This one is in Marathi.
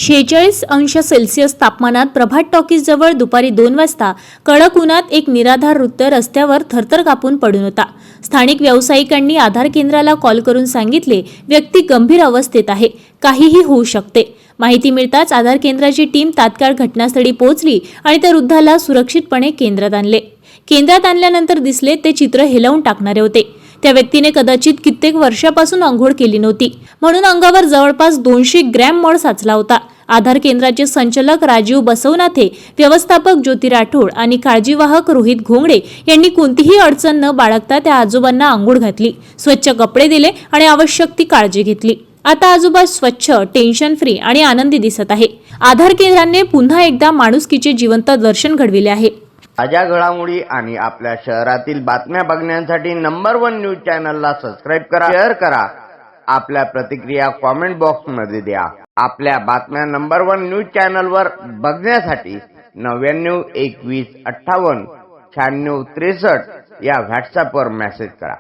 46 अंश सेल्सिअस तापमानात प्रभात टॉकीज जवळ दुपारी 2 वाजता कडक उन्हात एक निराधार वृद्ध रस्त्यावर थरथर कापून पडून होता। स्थानिक व्यावसायिकांनी आधार केंद्राला कॉल करून सांगितले, व्यक्ती गंभीर अवस्थेत आहे, काहीही होऊ शकते। माहिती मिळताच आधार केंद्राची टीम तात्काळ घटनास्थळी पोहोचली आणि त्या वृद्धाला सुरक्षितपणे केंद्रात आणले। केंद्रात आणल्यानंतर दिसले ते चित्र हेलावून टाकणारे होते। त्या व्यक्तीने कदाचित कित्येक वर्षापासून अंघोळ केली नव्हती, म्हणून अंगावर जवळपास 200 ग्रॅम मळ साचला होता। आधार केंद्राचे संचालक राजीव बसवनाथे, व्यवस्थापक ज्योती राठोड आणि काळजीवाहक रोहित घोंगडे यांनी कोणतीही अडचण न बाळगता त्या आजोबांना अंघोळ घातली, स्वच्छ कपडे दिले आणि आवश्यक ती काळजी घेतली। आता आजोबा स्वच्छ, टेन्शन फ्री आणि आनंदी दिसत आहे। आधार केंद्राने पुन्हा एकदा माणुसकीचे जिवंत दर्शन घडविले आहे। ताज्या घडामोडी आणि आपल्या शहरातील बातम्या बघण्यासाठी नंबर 1 न्यूज चॅनलला सबस्क्राइब करा, शेअर करा, आपल्या प्रतिक्रिया कमेंट बॉक्स मध्ये द्या। आपल्या बातम्या नंबर 1 न्यूज चॅनलवर बघण्यासाठी 99 21 58 96 63 या व्हॉट्सअपवर मेसेज करा।